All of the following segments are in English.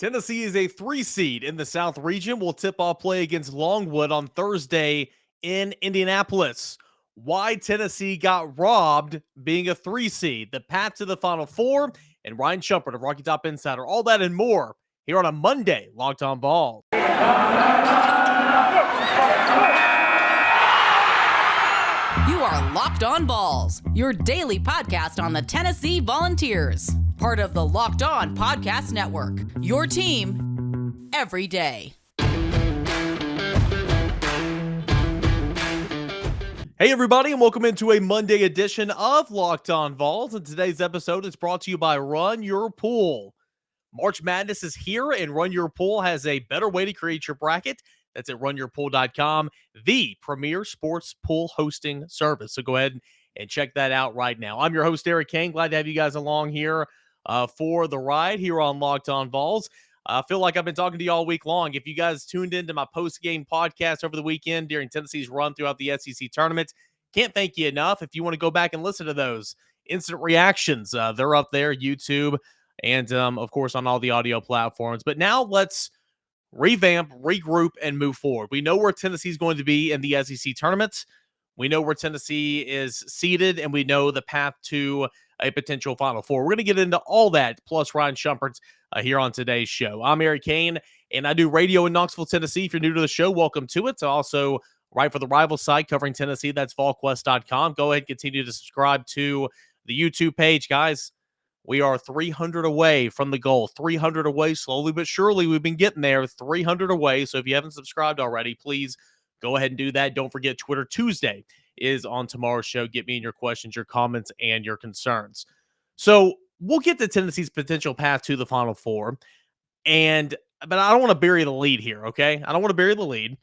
Tennessee is a 3 seed in the South region. Will tip off play against Longwood on Thursday in Indianapolis. Why Tennessee got robbed being a 3 seed, the path to the Final Four, and Ryan Schumpert of Rocky Top Insider. All that and more here on a Monday Locked On Vols. You are Locked On Vols, your daily podcast on the Tennessee Volunteers. Part of the Locked On Podcast Network, your team every day. Hey everybody, and welcome into a Monday edition of Locked On Vols. And today's episode is brought to you by RunYourPool. March Madness is here, and RunYourPool has a better way to create your bracket. That's at runyourpool.com, the premier sports pool hosting service. So go ahead and check that out right now. I'm your host, Eric Kane. Glad to have you guys along here for the ride here on Locked On Vols. I feel like I've been talking to you all week long. If you guys tuned into my post-game podcast over the weekend during Tennessee's run throughout the SEC tournament, can't thank you enough. If you want to go back and listen to those instant reactions, they're up there, YouTube, and of course on all the audio platforms. But now let's revamp, regroup, and move forward. We know where Tennessee's going to be in the SEC tournament. We know where Tennessee is seated, and we know the path to a potential Final Four. We're going to get into all that, plus Ryan Schumpert here on today's show. I'm Eric Kane, and I do radio in Knoxville, Tennessee. If you're new to the show, welcome to it. I also write for the rival site covering Tennessee. That's volquest.com. Go ahead and continue to subscribe to the YouTube page, guys. We are 300 away from the goal. 300 away, slowly but surely. We've been getting there, 300 away. So if you haven't subscribed already, please go ahead and do that. Don't forget, Twitter Tuesday is on tomorrow's show. Get me in your questions, your comments, and your concerns. So we'll get to Tennessee's potential path to the Final Four. But I don't want to bury the lead here, okay? I don't want to bury the lead.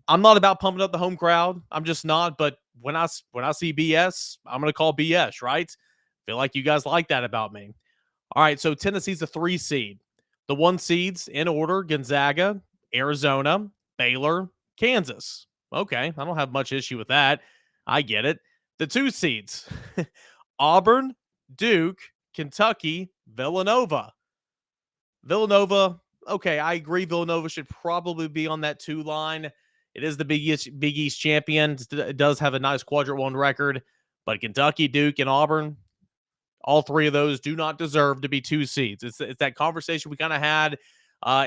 I'm not about pumping up the home crowd. I'm just not. But when I see BS, I'm going to call BS, right? Feel like you guys like that about me. All right, so Tennessee's a 3 seed. The 1 seeds in order: Gonzaga, Arizona, Baylor, Kansas. Okay, I don't have much issue with that. I get it. The 2 seeds: Auburn, Duke, Kentucky, Villanova. Villanova, okay, I agree. Villanova should probably be on that 2 line. It is the Big East champion. It does have a nice quadrant 1 record. But Kentucky, Duke, and Auburn, all 3 of those do not deserve to be 2 seeds. It's that conversation we kind of had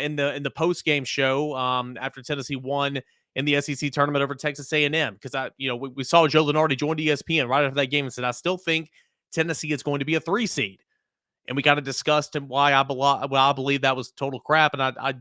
in the post-game show after Tennessee won in the SEC tournament over Texas A&M, because we saw Joe Lunardi joined ESPN right after that game and said, I still think Tennessee is going to be a 3 seed. And we kind of discussed why I believe that was total crap. And I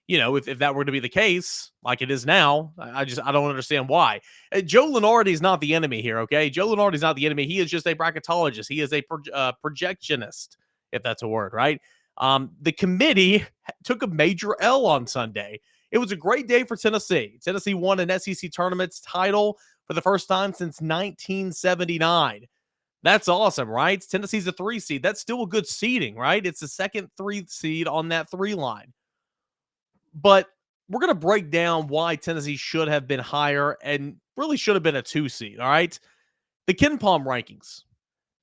if that were to be the case, like it is now, I don't understand why. Joe Lunardi is not the enemy here, okay? Joe Lunardi is not the enemy. He is just a bracketologist. He is a projectionist, if that's a word, right? The committee took a major L on Sunday. It was a great day for Tennessee. Tennessee won an SEC tournament title for the first time since 1979. That's awesome, right? Tennessee's a 3 seed. That's still a good seeding, right? It's the second 3 seed on that 3 line. But we're going to break down why Tennessee should have been higher and really should have been a 2 seed, all right? The KenPom rankings.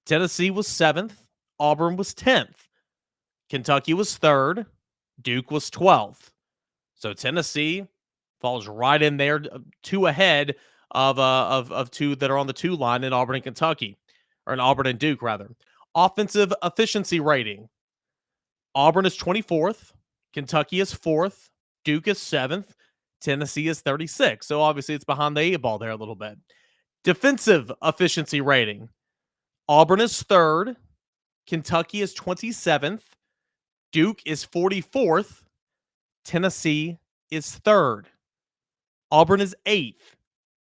Tennessee was 7th. Auburn was 10th. Kentucky was 3rd. Duke was 12th. So Tennessee falls right in there, 2 ahead of 2 that are on the 2 line in Auburn and Kentucky, or in Auburn and Duke, rather. Offensive efficiency rating. Auburn is 24th. Kentucky is 4th. Duke is 7th. Tennessee is 36th. So obviously it's behind the 8 ball there a little bit. Defensive efficiency rating. Auburn is 3rd. Kentucky is 27th. Duke is 44th. Tennessee is 3rd. Auburn is 8th.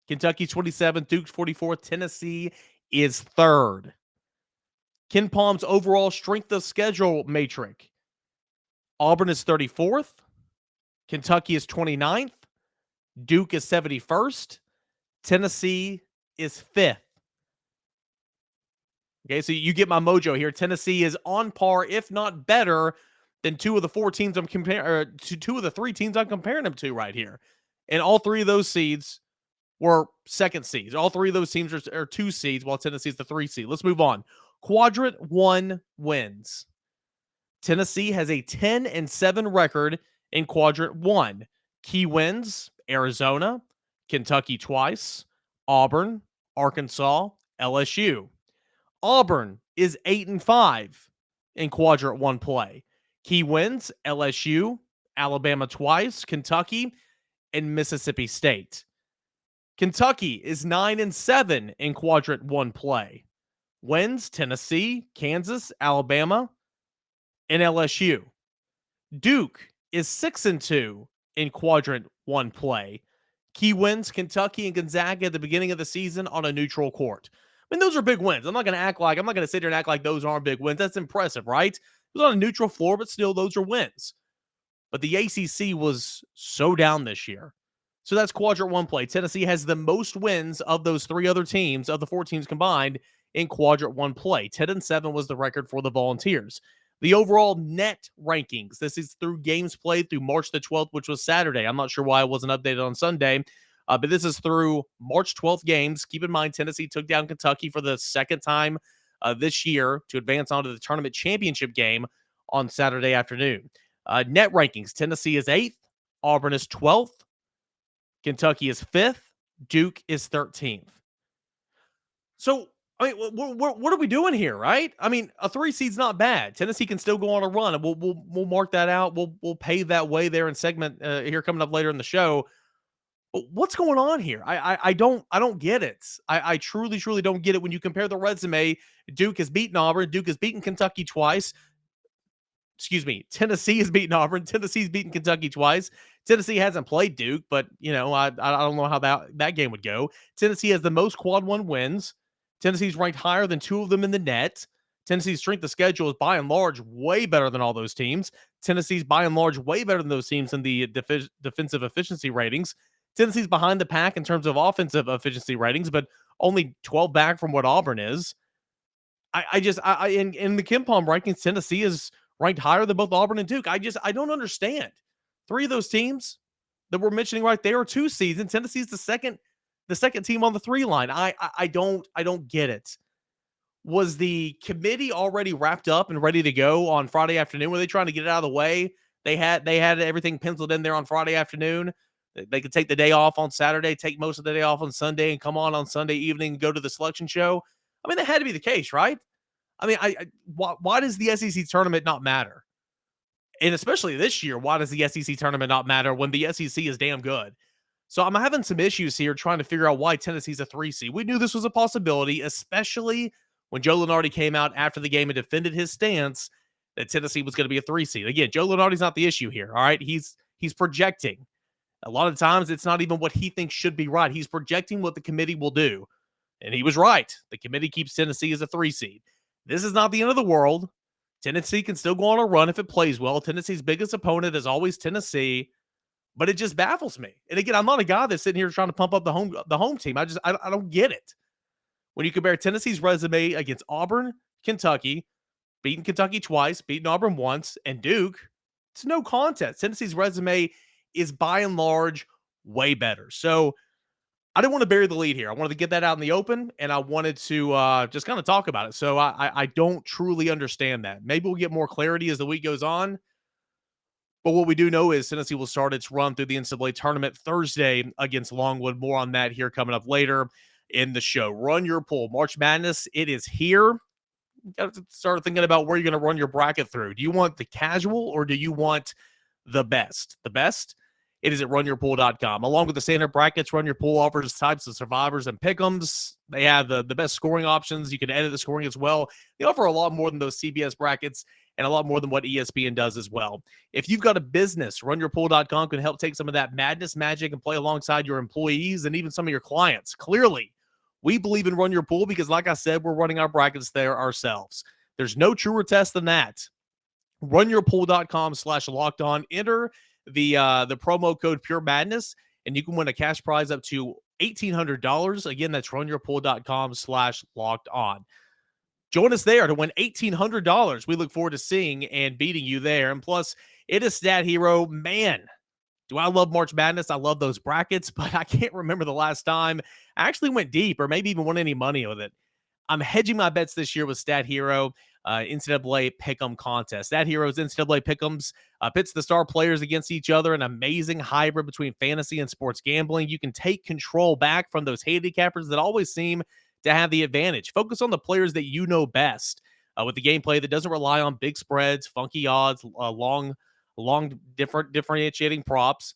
Kentucky 27th. Duke's 44th. Tennessee is 3rd. KenPom's overall strength of schedule matrix. Auburn is 34th. Kentucky is 29th. Duke is 71st. Tennessee is 5th. Okay, so you get my mojo here. Tennessee is on par, if not better, than 2 of the 4 teams I'm comparing, or 2 of the 3 teams I'm comparing them to right here. And all 3 of those seeds were 2nd seeds. All 3 of those teams are 2 seeds, while Tennessee's the 3 seed. Let's move on. Quadrant 1 wins. Tennessee has a 10-7 record in Quadrant 1. Key wins: Arizona, Kentucky twice, Auburn, Arkansas, LSU. Auburn is 8-5 in Quadrant 1 play. Key wins: LSU, Alabama twice, Kentucky, and Mississippi State. Kentucky is 9-7 in Quadrant 1 play. Wins: Tennessee, Kansas, Alabama, and LSU. Duke is 6-2 in Quadrant 1 play. Key wins: Kentucky and Gonzaga at the beginning of the season on a neutral court. I mean, those are big wins. I'm not going to sit here and act like those aren't big wins. That's impressive, right? It was on a neutral floor, but still, those are wins. But the ACC was so down this year. So that's Quadrant 1 play. Tennessee has the most wins of those three other teams, of the four teams combined, in Quadrant 1 play. 10-7 was the record for the Volunteers. The overall net rankings, this is through games played through March the 12th, which was Saturday. I'm not sure why it wasn't updated on Sunday, but this is through March 12th games. Keep in mind, Tennessee took down Kentucky for the second time this year to advance onto the tournament championship game on Saturday afternoon. Net rankings, Tennessee is 8th, Auburn is 12th, Kentucky is 5th, Duke is 13th. So, I mean, what are we doing here, right? I mean, a 3 seed's not bad. Tennessee can still go on a run, and we'll mark that out. We'll pave that way there in segment here coming up later in the show. But what's going on here? I don't get it. I truly don't get it when you compare the resume. Duke has beaten Auburn. Duke has beaten Kentucky twice. Tennessee has beaten Auburn. Tennessee's beaten Kentucky twice. Tennessee hasn't played Duke, but, I don't know how that game would go. Tennessee has the most Quad 1 wins. Tennessee's ranked higher than 2 of them in the net. Tennessee's strength of schedule is by and large way better than all those teams. Tennessee's by and large way better than those teams in the defensive efficiency ratings. Tennessee's behind the pack in terms of offensive efficiency ratings, but only 12 back from what Auburn is. In the KenPom rankings, Tennessee is ranked higher than both Auburn and Duke. I don't understand. 3 of those teams that we're mentioning right there are 2 seeds, and Tennessee's the second team on the 3 line. I don't get it. Was the committee already wrapped up and ready to go on Friday afternoon? Were they trying to get it out of the way? They had everything penciled in there on Friday afternoon. They could take the day off on Saturday, take most of the day off on Sunday, and come on Sunday evening and go to the selection show. I mean, that had to be the case, right? I mean, why does the SEC tournament not matter? And especially this year, why does the SEC tournament not matter when the SEC is damn good? So I'm having some issues here trying to figure out why Tennessee's a 3 seed. We knew this was a possibility, especially when Joe Lunardi came out after the game and defended his stance that Tennessee was going to be a 3 seed. Again, Joe Lunardi's not the issue here, all right? He's projecting. A lot of times, it's not even what he thinks should be right. He's projecting what the committee will do. And he was right. The committee keeps Tennessee as a 3 seed. This is not the end of the world. Tennessee can still go on a run if it plays well. Tennessee's biggest opponent is always Tennessee. But it just baffles me. And again, I'm not a guy that's sitting here trying to pump up the home team. I don't get it. When you compare Tennessee's resume against Auburn, Kentucky, beaten Kentucky twice, beaten Auburn once, and Duke, it's no contest. Tennessee's resume is by and large way better. So I didn't want to bury the lead here. I wanted to get that out in the open, and I wanted to just kind of talk about it. So I don't truly understand that. Maybe we'll get more clarity as the week goes on. But what we do know is Tennessee will start its run through the NCAA tournament Thursday against Longwood. More on that here coming up later in the show. Run your pool. March Madness, it is here. You got to start thinking about where you're going to run your bracket through. Do you want the casual or do you want the best? The best? It is at runyourpool.com. Along with the standard brackets, Run Your Pool offers types of survivors and pick'ems. They have the best scoring options. You can edit the scoring as well. They offer a lot more than those CBS brackets and a lot more than what ESPN does as well. If you've got a business, runyourpool.com can help take some of that madness magic and play alongside your employees and even some of your clients. Clearly, we believe in Run Your Pool because, like I said, we're running our brackets there ourselves. There's no truer test than that. Runyourpool.com/lockedon. Enter the promo code Pure Madness, and you can win a cash prize up to $1,800. Again, that's runyourpool.com/lockedon. Join us there to win $1,800. We look forward to seeing and beating you there. And plus, it is Stat Hero. Man, do I love March Madness. I love those brackets, but I can't remember the last time I actually went deep or maybe even won any money with it. I'm hedging my bets this year with Stat Hero. NCAA Pick'em contest. Stat Heroes NCAA Pick'ems pits the star players against each other, an amazing hybrid between fantasy and sports gambling. You can take control back from those handicappers that always seem to have the advantage. Focus on the players that you know best with the gameplay that doesn't rely on big spreads, funky odds, long differentiating props.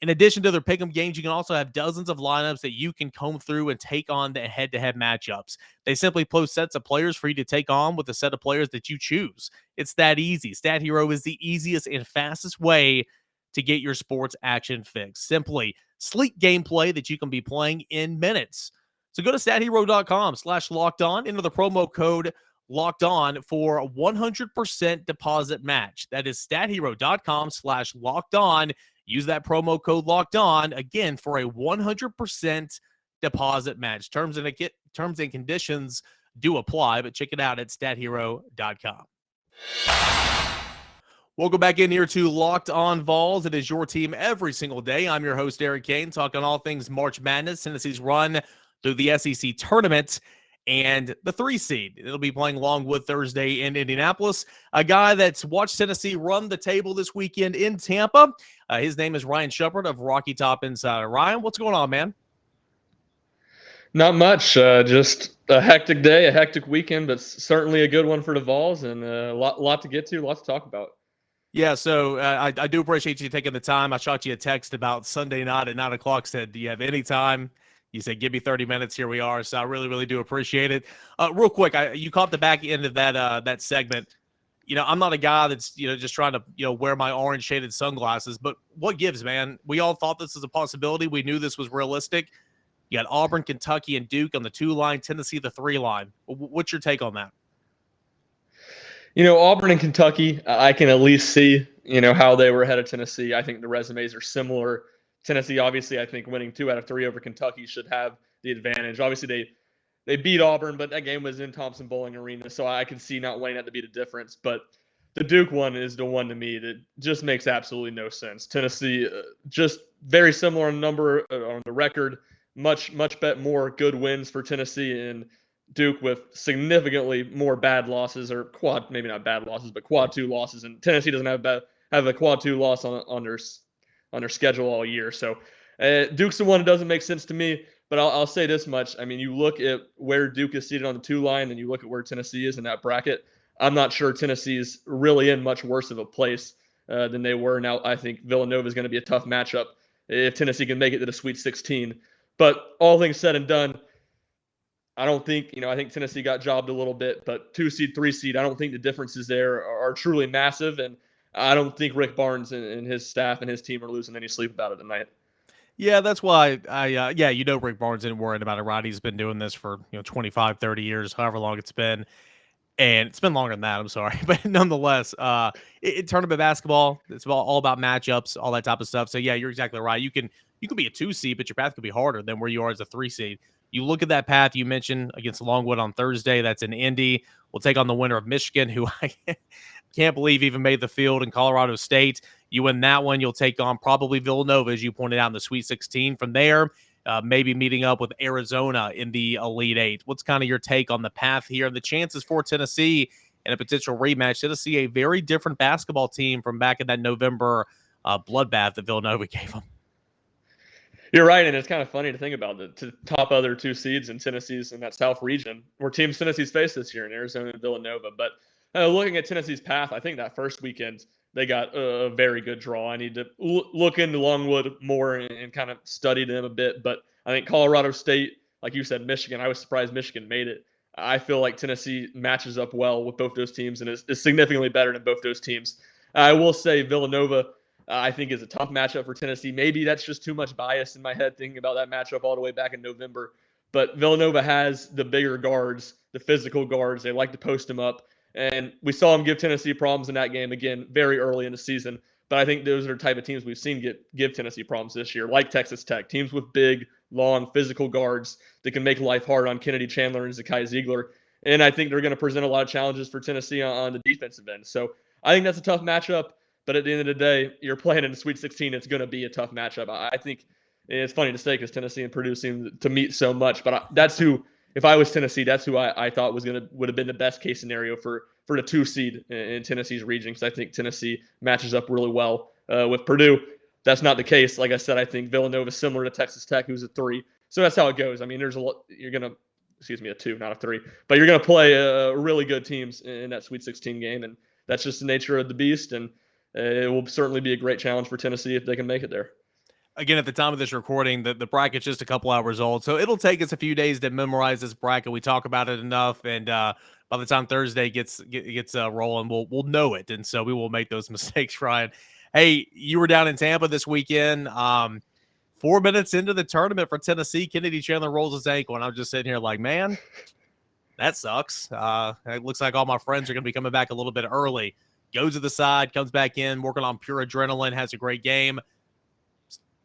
In addition to their pick'em games, you can also have dozens of lineups that you can comb through and take on the head-to-head matchups. They simply post sets of players for you to take on with a set of players that you choose. It's that easy. Stat Hero is the easiest and fastest way to get your sports action fix. Simply sleek gameplay that you can be playing in minutes. So go to stathero.com/lockedon, enter the promo code locked on for a 100% deposit match. That is stathero.com/locked on. Use that promo code locked on again for a 100% deposit match. Terms and conditions do apply, but check it out at stathero.com. Welcome back in here to Locked On Vols. It is your team every single day. I'm your host, Eric Kane, talking all things March Madness, Tennessee's run through the SEC tournament, and the 3 seed. It'll be playing Longwood Thursday in Indianapolis. A guy that's watched Tennessee run the table this weekend in Tampa. His name is Ryan Schumpert of Rocky Top Insider. Ryan, what's going on, man? Not much. Just a hectic day, a hectic weekend, but certainly a good one for the Vols, and a lot to get to, lots to talk about. Yeah, so I do appreciate you taking the time. I shot you a text about Sunday night at 9 o'clock, said, do you have any time? You said, give me 30 minutes. Here we are. So I really, really do appreciate it. Real quick, you caught the back end of that segment. You know, I'm not a guy that's, just trying to, wear my orange shaded sunglasses, but what gives, man? We all thought this was a possibility. We knew this was realistic. You got Auburn, Kentucky, and Duke on the 2 line, Tennessee, the 3 line. What's your take on that? Auburn and Kentucky, I can at least see, how they were ahead of Tennessee. I think the resumes are similar. Tennessee, obviously, I think winning 2 out of 3 over Kentucky should have the advantage. Obviously, they beat Auburn, but that game was in Thompson-Boling Arena, so I can see not wanting that to be the difference. But the Duke one is the one to me that just makes absolutely no sense. Tennessee, just very similar on number on the record, much more good wins for Tennessee, and Duke with significantly more bad losses, or quad, maybe not bad losses, but quad 2 losses. And Tennessee doesn't have a quad 2 loss on their schedule all year. So Duke's the one that doesn't make sense to me, but I'll say this much. I mean, you look at where Duke is seated on the 2 line and you look at where Tennessee is in that bracket. I'm not sure Tennessee's really in much worse of a place than they were. Now, I think Villanova is going to be a tough matchup if Tennessee can make it to the Sweet 16. But all things said and done, I don't think, I think Tennessee got jobbed a little bit, but 2 seed, 3 seed, I don't think the differences there are truly massive. And I don't think Rick Barnes and his staff and his team are losing any sleep about it tonight. Yeah, that's why Rick Barnes isn't worried about it, right? He's been doing this for, 25, 30 years, however long it's been. And it's been longer than that, I'm sorry. But nonetheless, tournament basketball, it's all about matchups, all that type of stuff. So, yeah, you're exactly right. You can be a 2 seed, but your path could be harder than where you are as a 3 seed. You look at that path you mentioned against Longwood on Thursday. That's in Indy. We'll take on the winner of Michigan, who I can't believe even made the field, in Colorado State. You win that one, you'll take on probably Villanova, as you pointed out, in the Sweet 16. From there, maybe meeting up with Arizona in the Elite 8. What's kind of your take on the path here and the chances for Tennessee in a potential rematch? Tennessee, a very different basketball team from back in that November bloodbath that Villanova gave them. You're right, and it's kind of funny to think about the top other 2 seeds in Tennessee's in that South region, where teams Tennessee's faced this year in Arizona and Villanova. But looking at Tennessee's path, I think that first weekend they got a very good draw. I need to look into Longwood more and kind of study them a bit. But I think Colorado State, like you said, Michigan, I was surprised Michigan made it. I feel like Tennessee matches up well with both those teams and is significantly better than both those teams. I will say Villanova, I think, is a tough matchup for Tennessee. Maybe that's just too much bias in my head thinking about that matchup all the way back in November. But Villanova has the bigger guards, the physical guards. They like to post them up. And we saw them give Tennessee problems in that game, again, very early in the season. But I think those are the type of teams we've seen give Tennessee problems this year, like Texas Tech, teams with big, long, physical guards that can make life hard on Kennedy Chandler and Zakai Ziegler. And I think they're going to present a lot of challenges for Tennessee on the defensive end. So I think that's a tough matchup. But at the end of the day, you're playing in the Sweet 16. It's going to be a tough matchup. I think it's funny to say because Tennessee and Purdue seem to meet so much. But that's who if I was Tennessee, that's who I thought would have been the best case scenario for the 2 seed in Tennessee's region, because I think Tennessee matches up really well with Purdue. That's not the case. Like I said, I think Villanova is similar to Texas Tech, who's a 3. So that's how it goes. I mean, there's a 2, not a 3. But you're going to play really good teams in that Sweet 16 game, and that's just the nature of the beast. And it will certainly be a great challenge for Tennessee if they can make it there. Again, at the time of this recording, the bracket's just a couple hours old, so it'll take us a few days to memorize this bracket. We talk about it enough, and by the time Thursday gets rolling, we'll know it, and so we will make those mistakes, Ryan. Hey, you were down in Tampa this weekend. 4 minutes into the tournament for Tennessee, Kennedy Chandler rolls his ankle, and I'm just sitting here like, man, that sucks. It looks like all my friends are going to be coming back a little bit early. Goes to the side, comes back in, working on pure adrenaline, has a great game.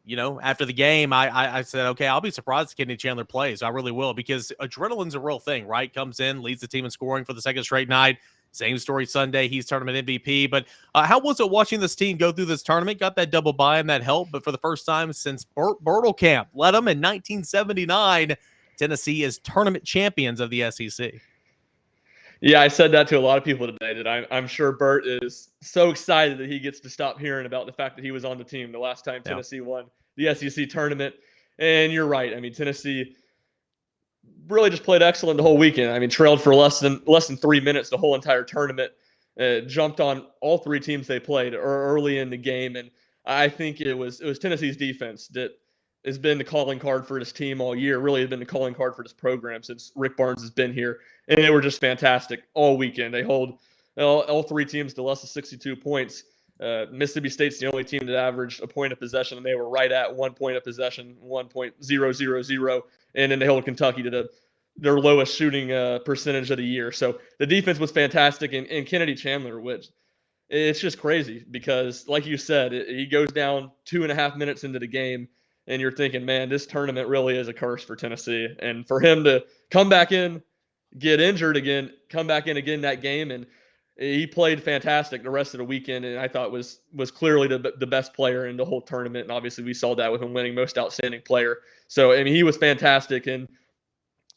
You know, after the game, I said, okay, I'll be surprised if Kennedy Chandler plays. I really will, because adrenaline's a real thing, right? Comes in, leads the team in scoring for the second straight night. Same story Sunday. He's tournament MVP. But how was it watching this team go through this tournament? Got that double bye and that helped. But for the first time since Bertelkamp led them in 1979, Tennessee is tournament champions of the SEC. Yeah, I said that to a lot of people today, that I'm sure Bert is so excited that he gets to stop hearing about the fact that he was on the team the last time Tennessee won the SEC tournament. And you're right. I mean, Tennessee really just played excellent the whole weekend. I mean, trailed for less than 3 minutes the whole entire tournament. Jumped on all 3 teams they played early in the game, and I think it was Tennessee's defense that has been the calling card for this team all year. Really has been the calling card for this program since Rick Barnes has been here, and they were just fantastic all weekend. They hold all 3 teams to less than 62 points. Mississippi State's the only team that averaged a point of possession, and they were right at 1 point of possession, 1.000, and then they held Kentucky to their lowest shooting percentage of the year. So the defense was fantastic, and Kennedy Chandler, which it's just crazy because, like you said, he goes down 2.5 minutes into the game, and you're thinking, man, this tournament really is a curse for Tennessee. And for him to come back in, get injured again, come back in again that game, and he played fantastic the rest of the weekend, and I thought was clearly the best player in the whole tournament. And obviously we saw that with him winning most outstanding player. So, I mean, he was fantastic. And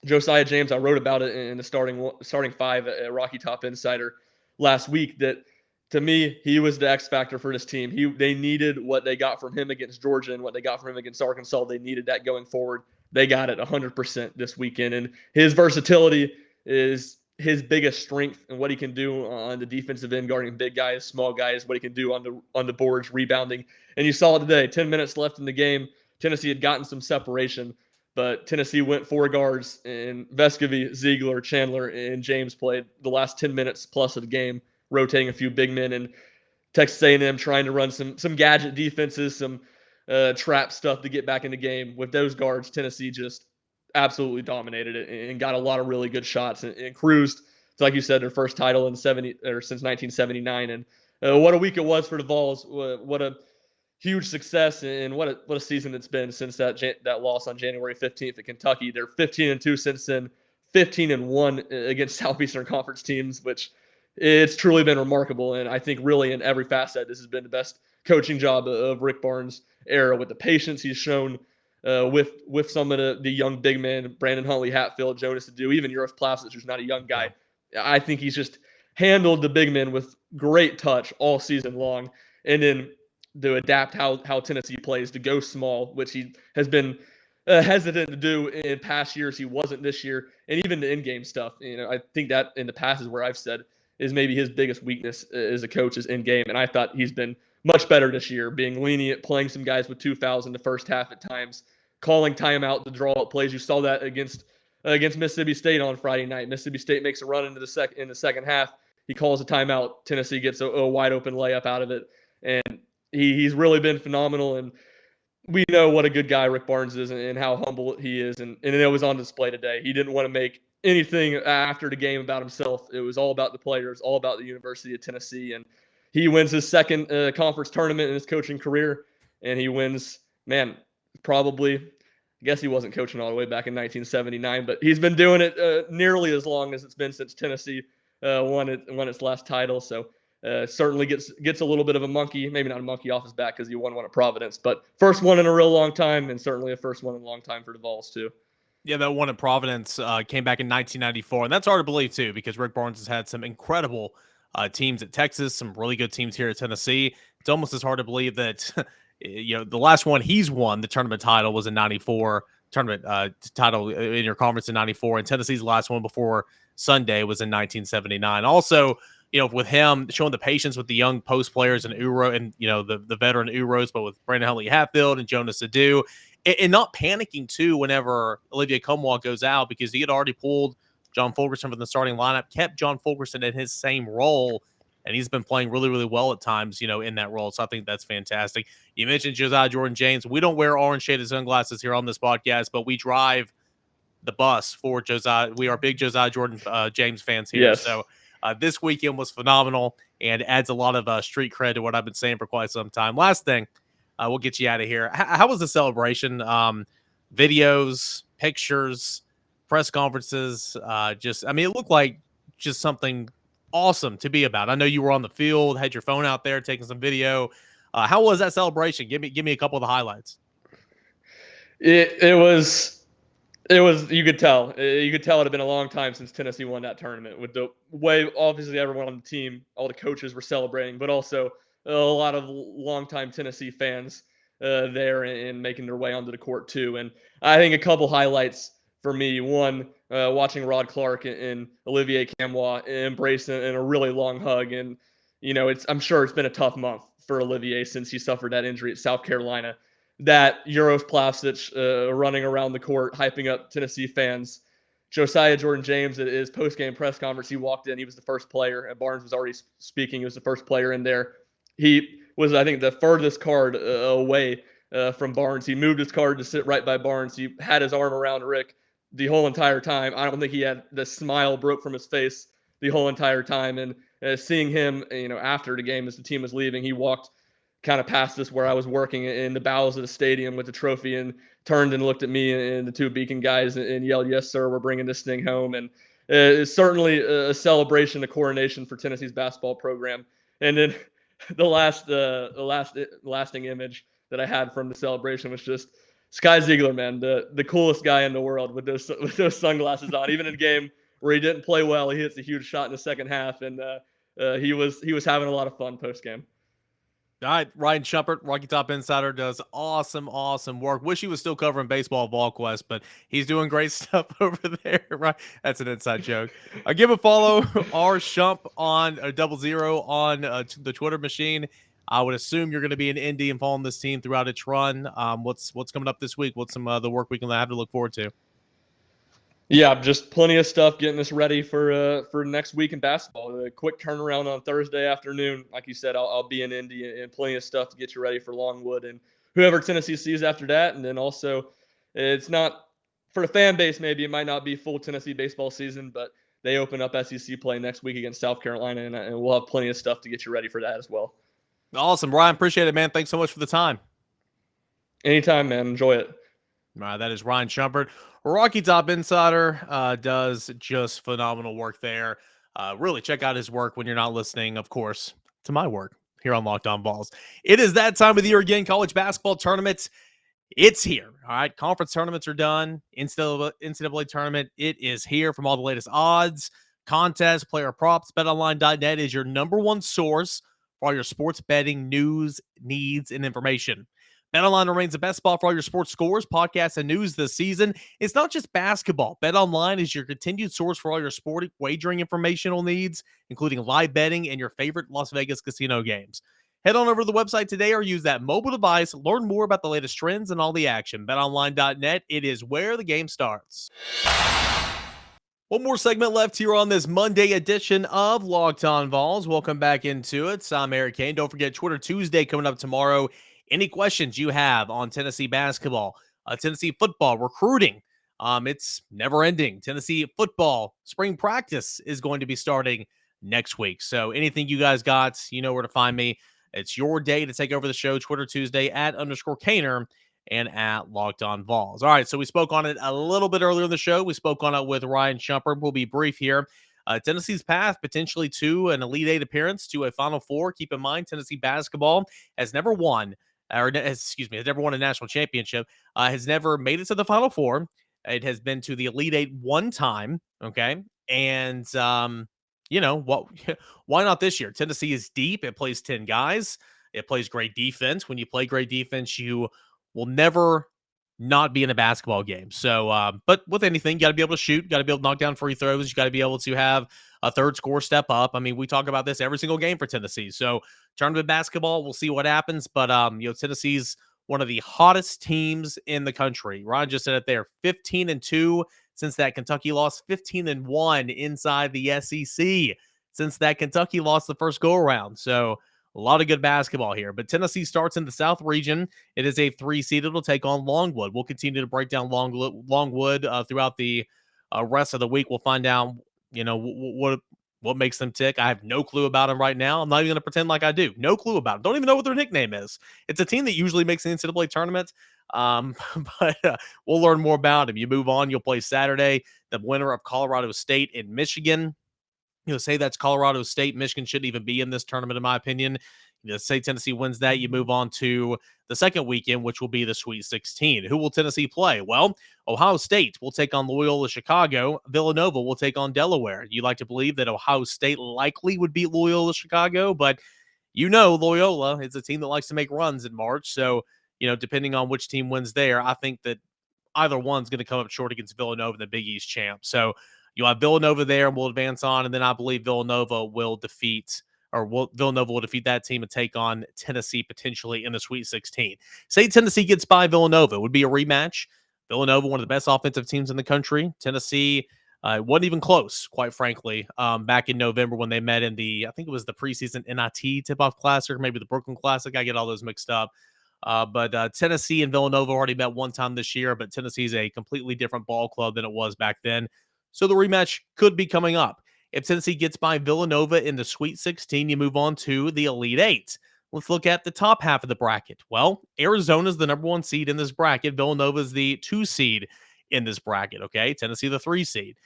Josiah James, I wrote about it in the starting 5 at Rocky Top Insider last week, that to me, he was the X factor for this team. They needed what they got from him against Georgia and what they got from him against Arkansas. They needed that going forward. They got it 100% this weekend. And his versatility is his biggest strength, and what he can do on the defensive end, guarding big guys, small guys, what he can do on the boards, rebounding. And you saw it today. 10 minutes left in the game. Tennessee had gotten some separation, but Tennessee went 4 guards, and Vescovy, Ziegler, Chandler, and James played the last 10 minutes plus of the game, rotating a few big men, and Texas A&M trying to run some gadget defenses, some trap stuff to get back in the game. With those guards, Tennessee just absolutely dominated it and got a lot of really good shots and cruised to, like you said, their first title since 1979. And what a week it was for the Vols. What a huge success, and what a season it's been since that loss on January 15th at Kentucky. They're 15-2 since then, 15-1 against Southeastern Conference teams, which it's truly been remarkable. And I think really in every facet, this has been the best coaching job of Rick Barnes' era, with the patience he's shown with some of the young big men, Brandon Huntley, Hatfield, Jonas Adu, even Uros Plavsic, who's not a young guy. I think he's just handled the big men with great touch all season long. And then to adapt how Tennessee plays, to go small, which he has been hesitant to do in past years. He wasn't this year. And even the in-game stuff, I think that in the past is where I've said is maybe his biggest weakness as a coach is in-game. And I thought he's been much better this year, being lenient, playing some guys with 2 fouls in the first half at times, calling timeout to draw up plays. You saw that against Mississippi State on Friday night. Mississippi State makes a run in the second half. He calls a timeout. Tennessee gets a wide open layup out of it. And he's really been phenomenal. And we know what a good guy Rick Barnes is and how humble he is. And it was on display today. He didn't want to make anything after the game about himself. It was all about the players, all about the University of Tennessee. And he wins his second conference tournament in his coaching career. And he wins, probably, I guess he wasn't coaching all the way back in 1979, but he's been doing it nearly as long as it's been since Tennessee won its last title. So certainly gets a little bit of a monkey, maybe not a monkey off his back because he won one at Providence, but first one in a real long time, and certainly a first one in a long time for the Vols too. Yeah, that one at Providence came back in 1994, and that's hard to believe too because Rick Barnes has had some incredible teams at Texas, some really good teams here at Tennessee. It's almost as hard to believe that the last one he's won, the tournament title, was in '94. Tournament title in your conference in '94, and Tennessee's last one before Sunday was in 1979. Also, with him showing the patience with the young post players and Uro and the veteran Uros, but with Brandon Huntley Hatfield and Jonas Adu, and not panicking too whenever Olivier Comwa goes out because he had already pulled John Fulkerson from the starting lineup, kept John Fulkerson in his same role, and he's been playing really, really well at times, in that role. So I think that's fantastic. You mentioned Josiah Jordan-James. We don't wear orange shaded sunglasses here on this podcast, but we drive the bus for Josiah. We are big Josiah Jordan-James fans here. Yes. So this weekend was phenomenal and adds a lot of street cred to what I've been saying for quite some time. Last thing, we'll get you out of here. How was the celebration? Videos, pictures, press conferences. It looked like just something awesome to be about. I know you were on the field, had your phone out there taking some video. How was that celebration? Give me a couple of the highlights. It was. You could tell. It had been a long time since Tennessee won that tournament. With the way, obviously, everyone on the team, all the coaches were celebrating, but also a lot of longtime Tennessee fans there and making their way onto the court too. And I think a couple highlights for me. One, watching Rod Clark and Olivier Comwa embrace in a really long hug. And I'm sure it's been a tough month for Olivier since he suffered that injury at South Carolina. That Uros Plavsic running around the court, hyping up Tennessee fans. Josiah Jordan-James at his post-game press conference, he walked in. He was the first player. And Barnes was already speaking. He was the first player in there. He was, I think, the furthest card away from Barnes. He moved his card to sit right by Barnes. He had his arm around Rick the whole entire time. I don't think he had the smile broke from his face the whole entire time. And seeing him, after the game as the team was leaving, he walked kind of past us where I was working in the bowels of the stadium with the trophy and turned and looked at me and the two Beacon guys and yelled, "Yes, sir, we're bringing this thing home." And it's certainly a celebration, a coronation for Tennessee's basketball program. And then the lasting image that I had from the celebration was just Sky Ziegler, man, the coolest guy in the world with those sunglasses on. Even in a game where he didn't play well, he hits a huge shot in the second half, and he was having a lot of fun post game. All right, Ryan Schumpert, Rocky Top Insider, does awesome work. Wish he was still covering baseball at VolQuest, but he's doing great stuff over there, right? That's an inside joke. Give a follow, rshump on 00 on the Twitter machine. I would assume you're going to be in Indy and following this team throughout its run. What's coming up this week? What's some the work we can have to look forward to? Yeah, just plenty of stuff getting us ready for next week in basketball. A quick turnaround on Thursday afternoon. Like you said, I'll be in Indy and plenty of stuff to get you ready for Longwood and whoever Tennessee sees after that. And then also, it's not for the fan base, maybe it might not be full Tennessee baseball season, but they open up SEC play next week against South Carolina, and we'll have plenty of stuff to get you ready for that as well. Awesome, Ryan. Appreciate it, man. Thanks so much for the time. Anytime, man. Enjoy it. All right, that is Ryan Schumpert. Rocky Top Insider does just phenomenal work there. Really check out his work when you're not listening, of course, to my work here on Locked On Vols. It is that time of the year again. College basketball tournaments, it's here. All right, conference tournaments are done. NCAA tournament, it is here. From all the latest odds, contests, player props, BetOnline.net is your number one source for all your sports betting news, needs, and information. BetOnline remains the best spot for all your sports scores, podcasts, and news this season. It's not just basketball. BetOnline is your continued source for all your sport wagering informational needs, including live betting and your favorite Las Vegas casino games. Head on over to the website today or use that mobile device. Learn more about the latest trends and all the action. BetOnline.net, it is where the game starts. One more segment left here on this Monday edition of Locked On Vols. Welcome back into it. I'm Eric Kane. Don't forget Twitter Tuesday coming up tomorrow. Any questions you have on Tennessee basketball, Tennessee football, recruiting, it's never ending. Tennessee football spring practice is going to be starting next week. So anything you guys got, you know where to find me. It's your day to take over the show, Twitter Tuesday @_Kaner and @Locked On Vols. All right, so we spoke on it a little bit earlier in the show. We spoke on it with Ryan Schumpert. We'll be brief here. Tennessee's path potentially to an Elite Eight appearance, to a Final Four. Keep in mind, Tennessee basketball has never won. Has never won a national championship, has never made it to the Final Four, It has been to the Elite Eight one time. Okay. And, what, why not this year? Tennessee is deep. It plays 10 guys. It plays great defense. When you play great defense, you will never not be in a basketball game. So, but with anything, you got to be able to shoot, got to be able to knock down free throws. You got to be able to have a third score step up. I mean, we talk about this every single game for Tennessee. So, tournament basketball, we'll see what happens. But, Tennessee's one of the hottest teams in the country. Ron just said it there, 15-2 since that Kentucky loss, 15-1 inside the SEC since that Kentucky lost the first go around. So, a lot of good basketball here, but Tennessee starts in the South region. It is a 3 seed. It'll take on Longwood. We'll continue to break down Longwood throughout the rest of the week. We'll find out, what makes them tick. I have no clue about them right now. I'm not even going to pretend like I do. No clue about them. Don't even know what their nickname is. It's a team that usually makes the NCAA tournament, but we'll learn more about them. You move on. You'll play Saturday. The winner of Colorado State and Michigan. Say that's Colorado State. Michigan shouldn't even be in this tournament, in my opinion. Say Tennessee wins that, you move on to the second weekend, which will be the Sweet 16. Who will Tennessee play? Well, Ohio State will take on Loyola Chicago. Villanova will take on Delaware. You like to believe that Ohio State likely would beat Loyola Chicago, but Loyola is a team that likes to make runs in March. So, depending on which team wins there, I think that either one's going to come up short against Villanova, the Big East champ. So, you'll have Villanova there and we'll advance on. And then I believe Villanova will defeat that team and take on Tennessee potentially in the Sweet 16. Say Tennessee gets by Villanova. It would be a rematch. Villanova, one of the best offensive teams in the country. Tennessee wasn't even close, quite frankly, back in November when they met in I think it was the preseason NIT tip-off classic, or maybe the Brooklyn Classic. I get all those mixed up. But Tennessee and Villanova already met one time this year, but Tennessee's a completely different ball club than it was back then. So the rematch could be coming up. If Tennessee gets by Villanova in the Sweet 16, you move on to the Elite Eight. Let's look at the top half of the bracket. Well, Arizona's the number 1 seed in this bracket. Villanova's the 2 seed in this bracket, okay? Tennessee, the 3 seed.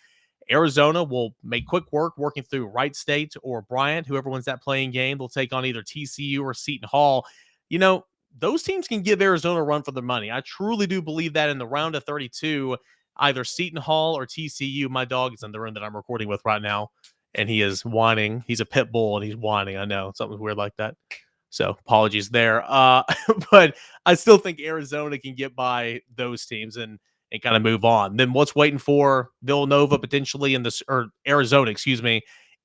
Arizona will make quick work working through Wright State or Bryant. Whoever wins that playing game, they'll take on either TCU or Seton Hall. Those teams can give Arizona a run for their money. I truly do believe that in the round of 32, either Seton Hall or TCU. My dog is in the room that I'm recording with right now, and he is whining. He's a pit bull, and he's whining. I know, something weird like that. So apologies there. But I still think Arizona can get by those teams and kind of move on. Then what's waiting for Villanova potentially or Arizona,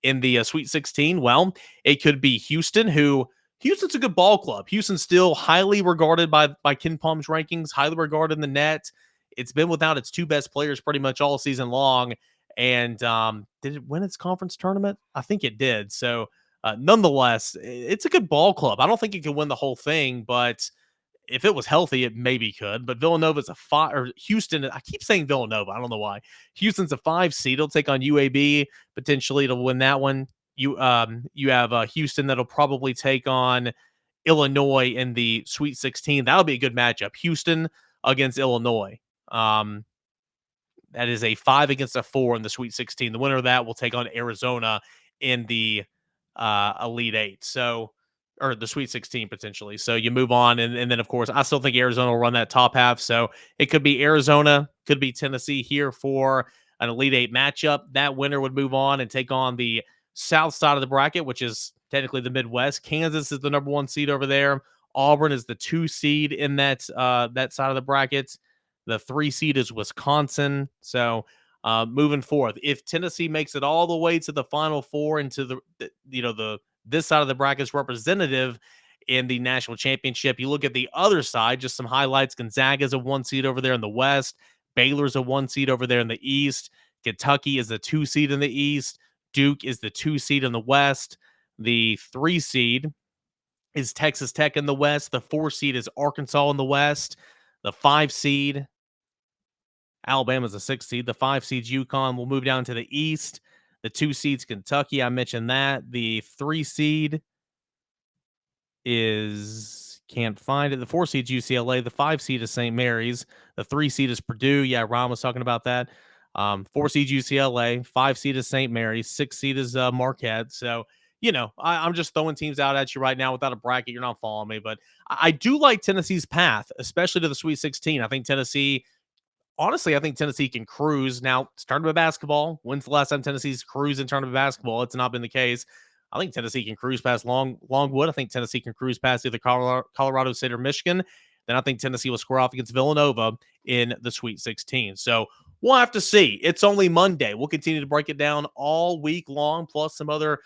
in the Sweet 16? Well, it could be Houston's a good ball club. Houston's still highly regarded by Ken Palm's rankings, highly regarded in the net. It's been without its 2 best players pretty much all season long. And did it win its conference tournament? I think it did. So nonetheless, it's a good ball club. I don't think it can win the whole thing, but if it was healthy, it maybe could. But Villanova's a 5, or Houston. I keep saying Villanova. I don't know why. Houston's a 5 seed. It'll take on UAB potentially to win that one. You have Houston that'll probably take on Illinois in the Sweet 16. That'll be a good matchup. Houston against Illinois. That is a 5 against a 4 in the Sweet 16. The winner of that will take on Arizona in the Elite Eight. Or the Sweet 16 potentially. So you move on. And then, of course, I still think Arizona will run that top half. So it could be Arizona, could be Tennessee here for an Elite Eight matchup. That winner would move on and take on the south side of the bracket, which is technically the Midwest. Kansas is the number 1 seed over there. Auburn is the 2 seed in that side of the bracket. The 3 seed is Wisconsin. So moving forth, if Tennessee makes it all the way to the Final Four and to this side of the bracket is representative in the national championship. You look at the other side, just some highlights. Gonzaga's a 1 seed over there in the West. Baylor's a 1 seed over there in the East. Kentucky is the 2 seed in the East. Duke is the 2 seed in the West. The 3 seed is Texas Tech in the West. The 4 seed is Arkansas in the West. The 5 seed, Alabama's a 6 seed. The 5 seed's UConn. Will move down to the East. The 2 seed's Kentucky. I mentioned that. The 3 seed can't find it. The 4 seed's UCLA. The 5 seed is St. Mary's. The 3 seed is Purdue. Yeah, Ron was talking about that. 4 seed's UCLA. 5 seed is St. Mary's. 6 seed is Marquette. So, I'm just throwing teams out at you right now without a bracket. You're not following me. But I do like Tennessee's path, especially to the Sweet 16. I think Tennessee honestly, I think Tennessee can cruise. Now, it's tournament basketball. When's the last time Tennessee's cruised in tournament basketball? It's not been the case. I think Tennessee can cruise past Longwood. I think Tennessee can cruise past either Colorado State or Michigan. Then I think Tennessee will square off against Villanova in the Sweet 16. So we'll have to see. It's only Monday. We'll continue to break it down all week long, plus some other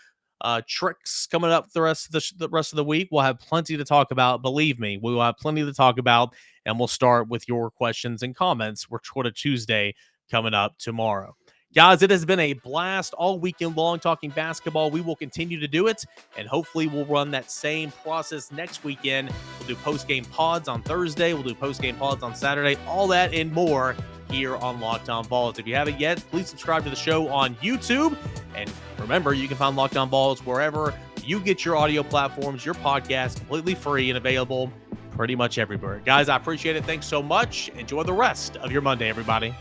tricks coming up the rest of the week. We'll have plenty to talk about. Believe me, we will have plenty to talk about, and we'll start with your questions and comments. We're Twitter Tuesday coming up tomorrow. Guys, it has been a blast all weekend long talking basketball. We will continue to do it, and hopefully we'll run that same process next weekend. We'll do post-game pods on Thursday. We'll do post-game pods on Saturday. All that and more here on Locked On Vols. If you haven't yet, please subscribe to the show on YouTube. And remember, you can find Locked On Vols wherever you get your audio platforms, your podcast, completely free and available pretty much everywhere. Guys, I appreciate it. Thanks so much. Enjoy the rest of your Monday, everybody.